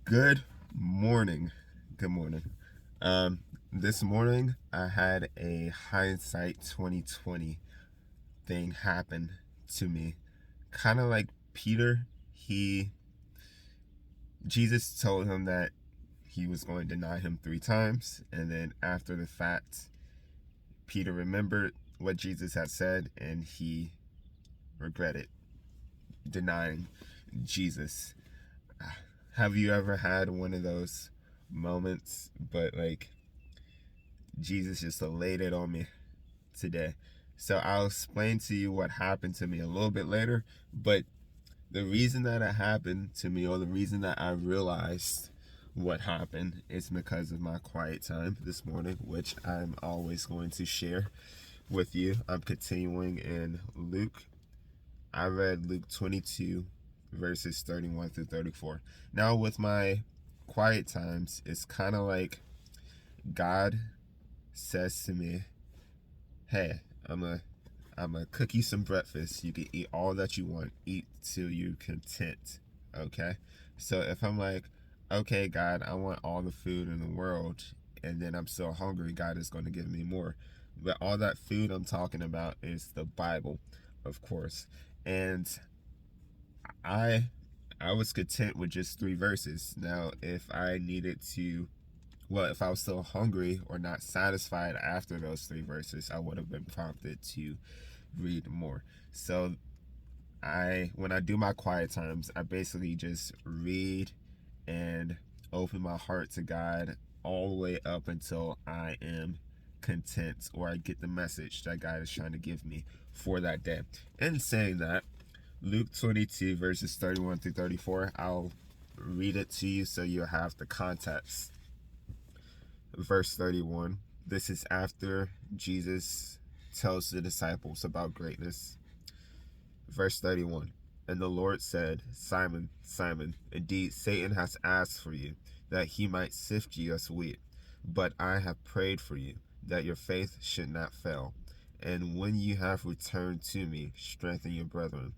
Good morning. Good morning. This morning I had a hindsight 2020 thing happen to me. Kind of like Peter, he Jesus told him that he was going to deny him 3 times, and then after the fact, Peter remembered what Jesus had said and he regretted denying Jesus. Have you ever had one of those moments, but like Jesus just laid it on me today? So I'll explain to you what happened to me a little bit later, but the reason that it happened to me, or the reason that I realized what happened, is because of my quiet time this morning, which I'm always going to share with you. I'm continuing in Luke. I read Luke 22 verses 31 through 34. Now with my quiet times, it's kind of like God says to me, hey, I'm a cook you some breakfast. You can eat all that you want. Eat till you're content. Okay? So if I'm like, okay, God, I want all the food in the world, and then I'm still hungry, God is going to give me more. But all that food I'm talking about is the Bible, of course. And I I was content with just 3 verses. Now, if I needed to, well, if I was still hungry or not satisfied after those 3 verses, I would have been prompted to read more. So when I do my quiet times, I basically just read and open my heart to God all the way up until I am content, or I get the message that God is trying to give me for that day. And saying that, Luke 22 verses 31 through 34, I'll read it to you so you'll have the context. Verse 31, this is after Jesus tells the disciples about greatness. Verse 31, and the Lord said, Simon, Simon, indeed Satan has asked for you, that he might sift you as wheat. But I have prayed for you, that your faith should not fail. And when you have returned to me, strengthen your brethren.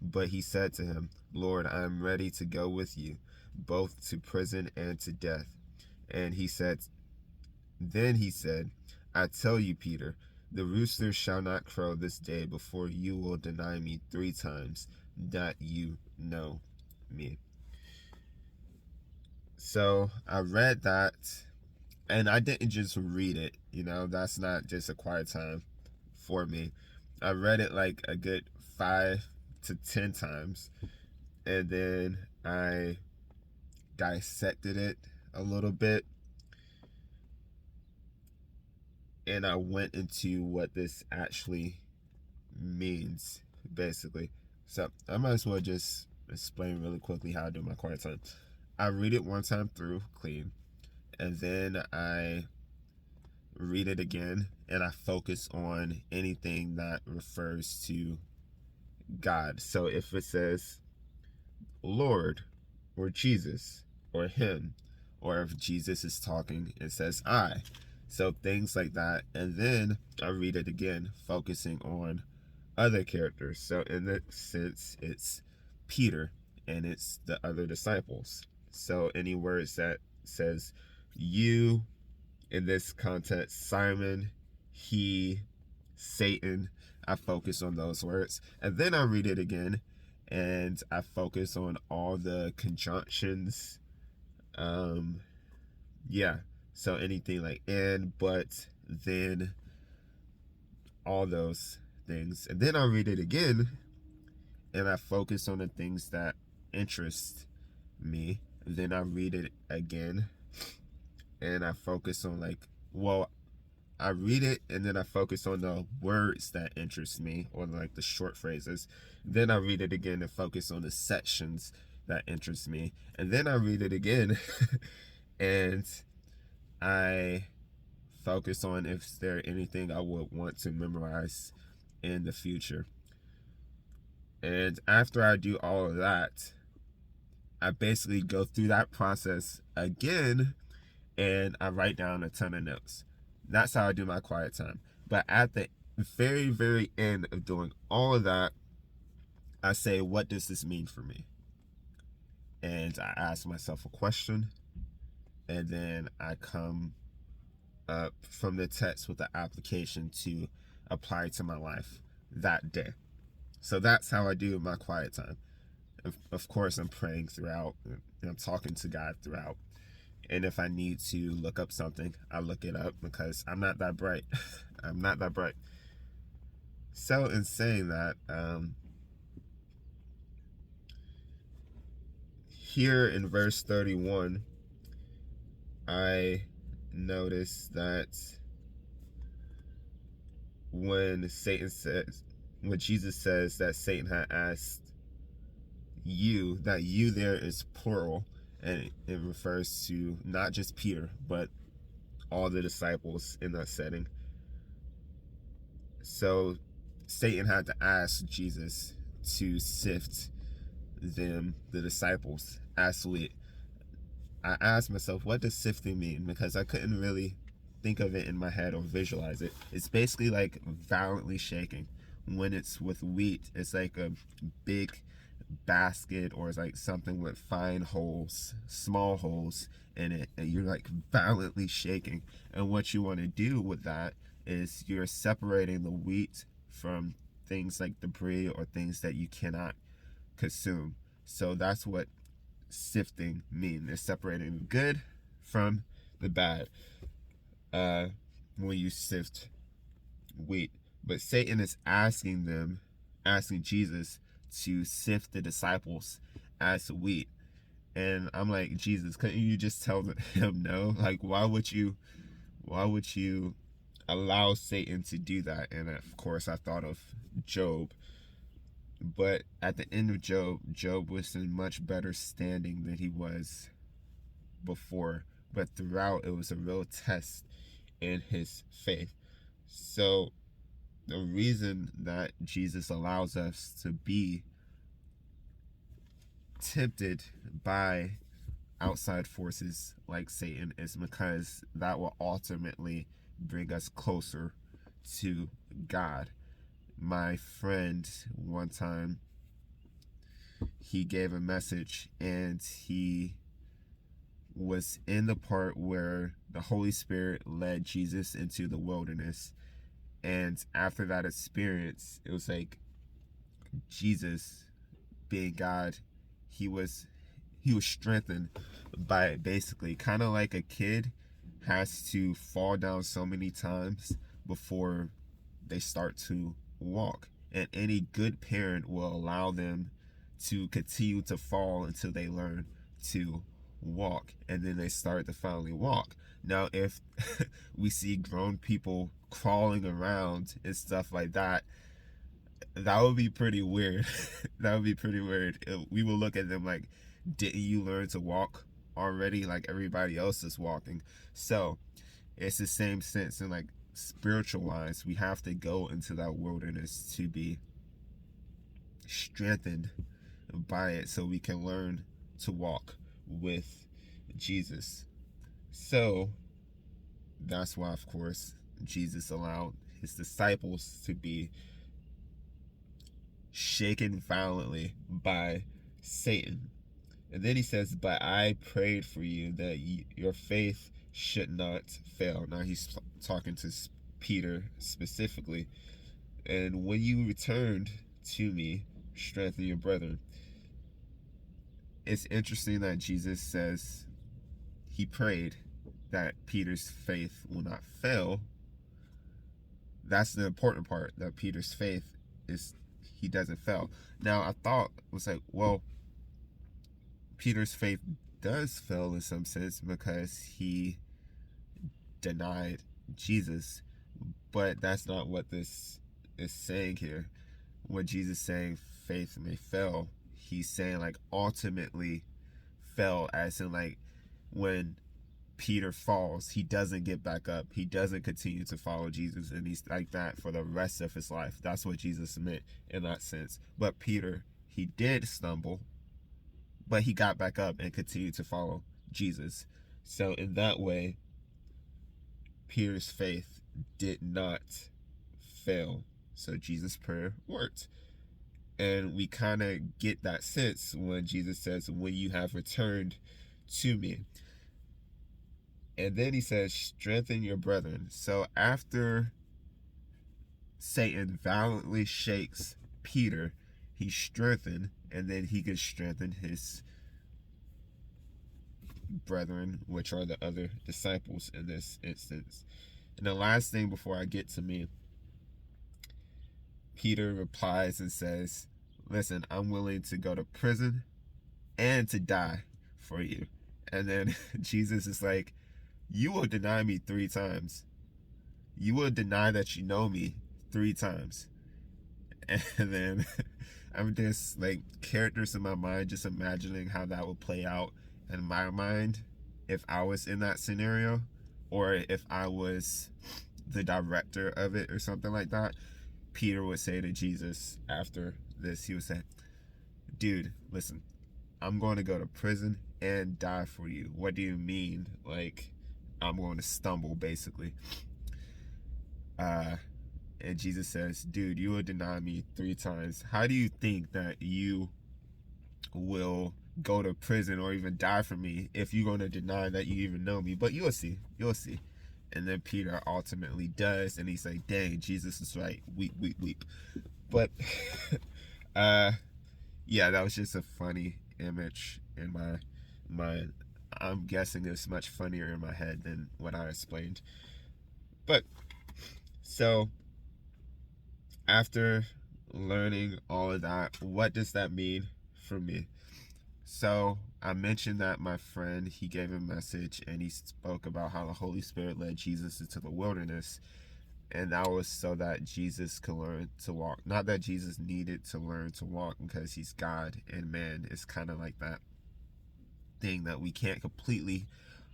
But he said to him, Lord, I am ready to go with you, both to prison and to death. And then he said, I tell you, Peter, the rooster shall not crow this day before you will deny me 3 times that you know me. So I read that, and I didn't just read it, that's not just a quiet time for me. I read it like a good 5 to 10 times, and then I dissected it a little bit, and I went into what this actually means, basically. So I might as well just explain really quickly how I do my quiet time. I read it one time through clean, and then I read it again, and I focus on anything that refers to God. So if it says Lord, or Jesus, or him, or if Jesus is talking, it says I. So things like that. And then I read it again, focusing on other characters. So in this sense, it's Peter and it's the other disciples. So any words that says you, in this context, Simon, he, Satan, I focus on those words. And then I read it again and I focus on all the conjunctions. Um, yeah. So anything like and, but, then, all those things. And then I read it again and I focus on the things that interest me. And then I read it again and I focus on I read it and then I focus on the words that interest me, or like the short phrases. Then I read it again and focus on the sections that interest me. And then I read it again and I focus on if there anything I would want to memorize in the future. And after I do all of that, I basically go through that process again and I write down a ton of notes. That's how I do my quiet time. But at the very, very end of doing all of that, I say, what does this mean for me? and I ask myself a question, and then I come up from the text with the application to apply to my life that day. So that's how I do my quiet time. Of course, I'm praying throughout, and I'm talking to God throughout. And if I need to look up something, I look it up because I'm not that bright. I'm not that bright. So in saying that, here in verse 31, I notice that when Jesus says that Satan had asked you, that you there is plural, and it refers to not just Peter, but all the disciples in that setting. So Satan had to ask Jesus to sift them, the disciples, as wheat. I asked myself, what does sifting mean? Because I couldn't really think of it in my head or visualize it. It's basically like violently shaking. When it's with wheat, it's like a big basket, or it's like something with fine holes, small holes in it, and you're like violently shaking. And what you want to do with that is you're separating the wheat from things like debris or things that you cannot consume. So that's what sifting mean. They're separating the good from the bad when you sift wheat. But Satan is asking Jesus to sift the disciples as wheat. And I'm like, Jesus, couldn't you just tell him no? Like, why would you allow Satan to do that? And of course I thought of Job. But at the end of Job was in much better standing than he was before. But throughout, it was a real test in his faith. So the reason that Jesus allows us to be tempted by outside forces like Satan is because that will ultimately bring us closer to God. My friend, one time, he gave a message, and he was in the part where the Holy Spirit led Jesus into the wilderness. And after that experience, it was like Jesus, being God, he was strengthened by it, basically. Kind of like a kid has to fall down so many times before they start to walk. And any good parent will allow them to continue to fall until they learn to walk, and then they start to finally walk. Now, if we see grown people crawling around and stuff like that, that would be pretty weird. That would be pretty weird. We will look at them like, didn't you learn to walk already? Like everybody else is walking. So it's the same sense in like spiritual wise. We have to go into that wilderness to be strengthened by it so we can learn to walk with Jesus. So that's why, of course, Jesus allowed his disciples to be shaken violently by Satan. And then he says, but I prayed for you that your faith should not fail. Now he's talking to Peter specifically. And when you returned to me, strengthen your brethren. It's interesting that Jesus says he prayed that Peter's faith will not fail. That's the important part, that Peter's faith is, he doesn't fail. Now I thought, it was like, well, Peter's faith does fail in some sense because he denied Jesus. But that's not what this is saying here. When Jesus is saying faith may fail, he's saying like ultimately fail, as in like when Peter falls, he doesn't get back up. He doesn't continue to follow Jesus, and he's like that for the rest of his life. That's what Jesus meant in that sense. But Peter, he did stumble, but he got back up and continued to follow Jesus. So in that way, Peter's faith did not fail. So Jesus' prayer worked. And we kind of get that sense when Jesus says, when you have returned to me. And then he says, strengthen your brethren. So after Satan violently shakes Peter, he's strengthened, and then he can strengthen his brethren, which are the other disciples in this instance. And the last thing before I get to me, Peter replies and says, listen, I'm willing to go to prison and to die for you. And then Jesus is like, you will deny me 3 times. You will deny that you know me 3 times. And then I'm just like, characters in my mind, just imagining how that would play out in my mind if I was in that scenario, or if I was the director of it or something like that. Peter would say to Jesus after this, he would say, dude, listen, I'm going to go to prison and die for you. What do you mean? Like, I'm going to stumble, basically. And Jesus says, dude, you will deny me 3 times. How do you think that you will go to prison or even die for me if you're going to deny that you even know me? But you'll see. You'll see. And then Peter ultimately does, and he's like, dang, Jesus is right. Weep, weep, weep. But, yeah, that was just a funny image in my mind. I'm guessing it's much funnier in my head than what I explained. But, so, after learning all of that, what does that mean for me? So I mentioned that my friend, he gave a message and he spoke about how the Holy Spirit led Jesus into the wilderness, and that was so that Jesus could learn to walk. Not that Jesus needed to learn to walk, because he's God, and man, it's kind of like that thing that we can't completely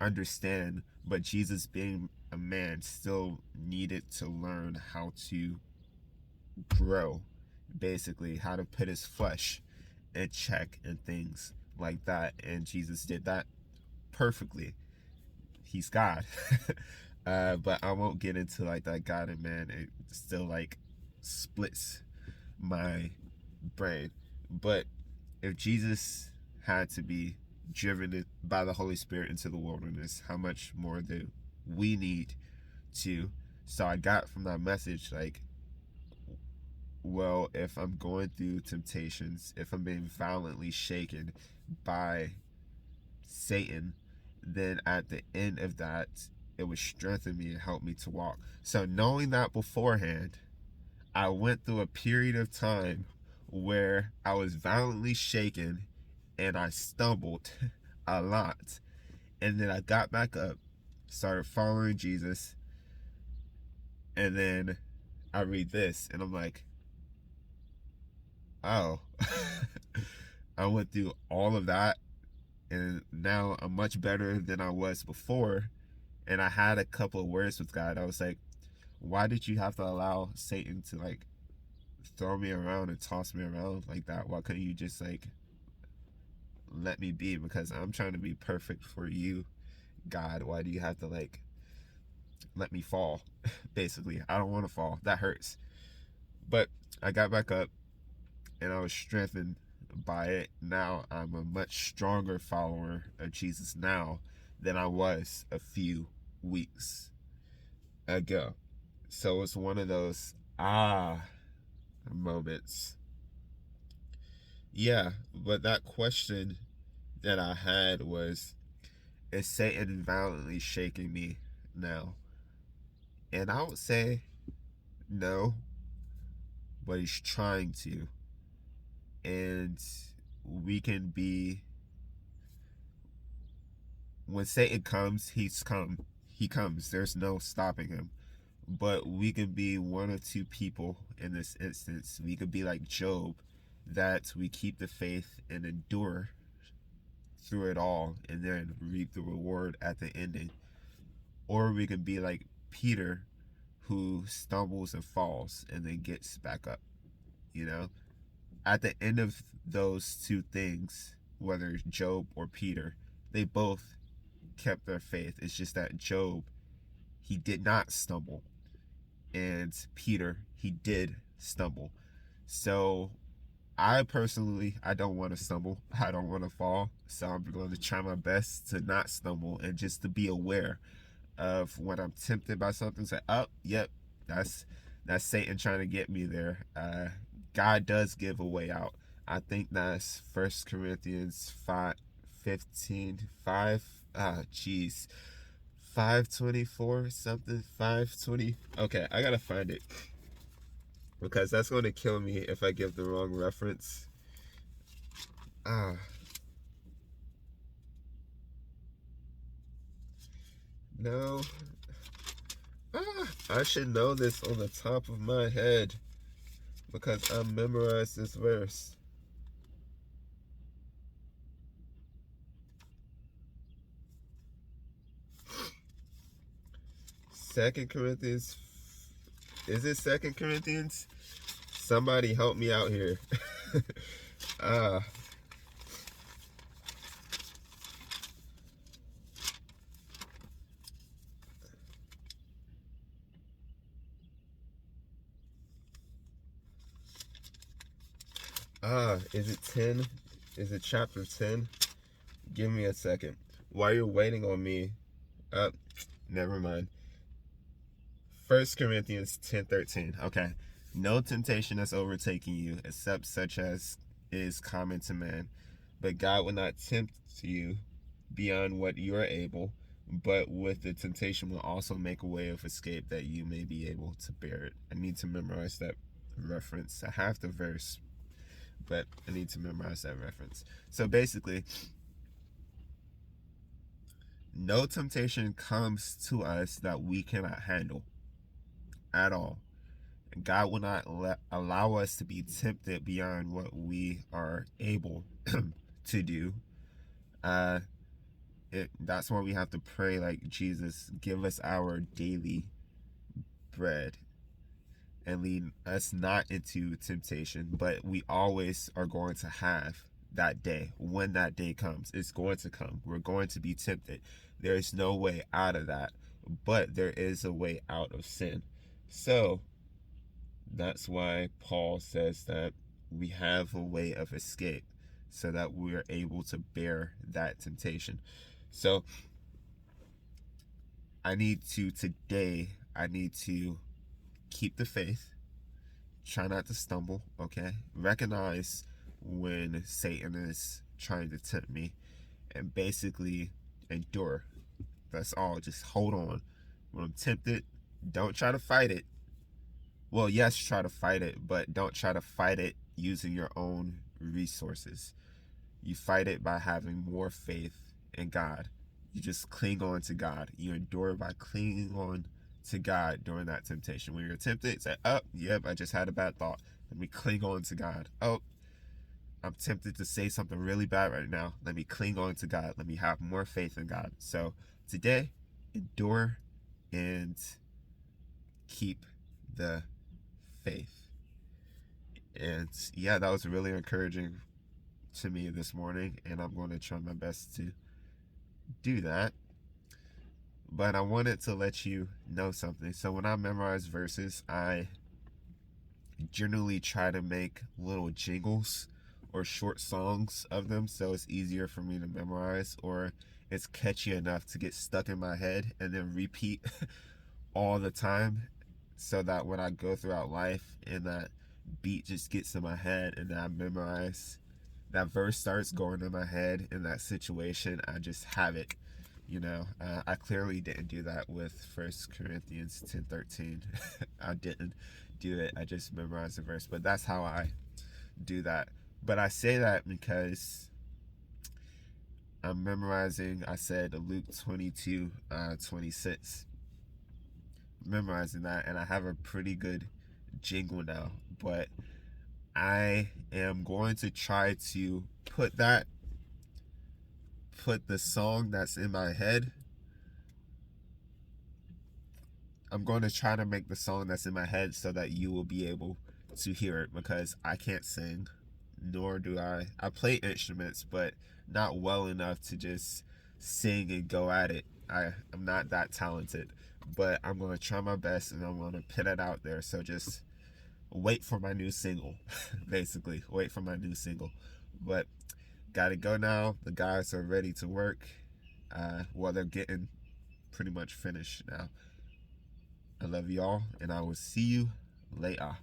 understand, but Jesus, being a man, still needed to learn how to grow, basically how to put his flesh in check and things like that. And Jesus did that perfectly. He's God. But I won't get into like that God and man. It still like splits my brain. But if Jesus had to be driven by the Holy Spirit into the wilderness, how much more do we need to? So I got from that message, like, well, if I'm going through temptations, if I'm being violently shaken by Satan, then at the end of that, it would strengthen me and help me to walk. So knowing that beforehand, I went through a period of time where I was violently shaken and I stumbled a lot. And then I got back up, started following Jesus, and then I read this and I'm like, oh, I went through all of that and now I'm much better than I was before. And I had a couple of words with God. I was like, why did you have to allow Satan to like throw me around and toss me around like that? Why couldn't you just like let me be? Because I'm trying to be perfect for you, God. Why do you have to like let me fall? Basically, I don't want to fall. That hurts. But I got back up and I was strengthened by it. Now I'm a much stronger follower of Jesus now than I was a few weeks ago. So it's one of those moments. Yeah, but that question that I had was, is Satan violently shaking me now? And I would say no, but he's trying to. And we can be, when Satan comes, he comes. There's no stopping him. But we can be one or two people in this instance. We could be like Job, that we keep the faith and endure through it all and then reap the reward at the ending. Or we can be like Peter, who stumbles and falls and then gets back up. You know, at the end of those two things, whether it's Job or Peter, they both kept their faith. It's just that Job, he did not stumble, and Peter, he did stumble. So I personally, I don't want to stumble. I don't want to fall. So I'm going to try my best to not stumble and just to be aware of when I'm tempted by something. Say, oh, yep, that's Satan trying to get me there. God does give a way out. I think that's 1 Corinthians 5:15, 5. Ah, jeez. 5:24 something, 5:20. Okay, I gotta find it because that's going to kill me if I give the wrong reference. Ah, no. I should know this on the top of my head because I memorized this verse. 2 Corinthians. Is it 2 Corinthians? Somebody help me out here. uh, is it 10? Is it chapter 10? Give me a second. While you're waiting on me, never mind. 1 Corinthians 10:13. Okay. No temptation has overtaken you except such as is common to man. But God will not tempt you beyond what you are able, but with the temptation will also make a way of escape that you may be able to bear it. I need to memorize that reference. I have the verse, but I need to memorize that reference. So basically, no temptation comes to us that we cannot handle at all. God will not allow us to be tempted beyond what we are able to do. That's why we have to pray like Jesus, give us our daily bread and lead us not into temptation, but we always are going to have that day. When that day comes, it's going to come. We're going to be tempted. There is no way out of that, but there is a way out of sin. So that's why Paul says that we have a way of escape so that we are able to bear that temptation. So I need to keep the faith, try not to stumble, okay? Recognize when Satan is trying to tempt me and basically endure. That's all. Just hold on. When I'm tempted, don't try to fight it. Well, yes, try to fight it, but don't try to fight it using your own resources. You fight it by having more faith in God. You just cling on to God. You endure by clinging on to God during that temptation. When you're tempted, say, oh, yep, I just had a bad thought. Let me cling on to God. Oh, I'm tempted to say something really bad right now. Let me cling on to God. Let me have more faith in God. So today, endure and keep the faith. And yeah, that was really encouraging to me this morning, and I'm going to try my best to do that. But I wanted to let you know something. So when I memorize verses, I generally try to make little jingles or short songs of them so it's easier for me to memorize, or it's catchy enough to get stuck in my head and then repeat all the time, so that when I go throughout life and that beat just gets in my head and then I memorize, that verse starts going in my head in that situation, I just have it. I clearly didn't do that with 1 Corinthians 10:13. I didn't do it. I just memorized the verse, but that's how I do that. But I say that because I'm memorizing, I said Luke 22:26. Memorizing that, and I have a pretty good jingle now, but I am going to try to put the song that's in my head. I'm going to try to make the song that's in my head so that you will be able to hear it, because I can't sing, nor do I play instruments, but not well enough to just sing and go at it. I'm not that talented, but I'm going to try my best and I'm going to put it out there. So just wait for my new single. Basically, wait for my new single. But gotta go now. The guys are ready to work. Well, they're getting pretty much finished now. I love y'all, and I will see you later.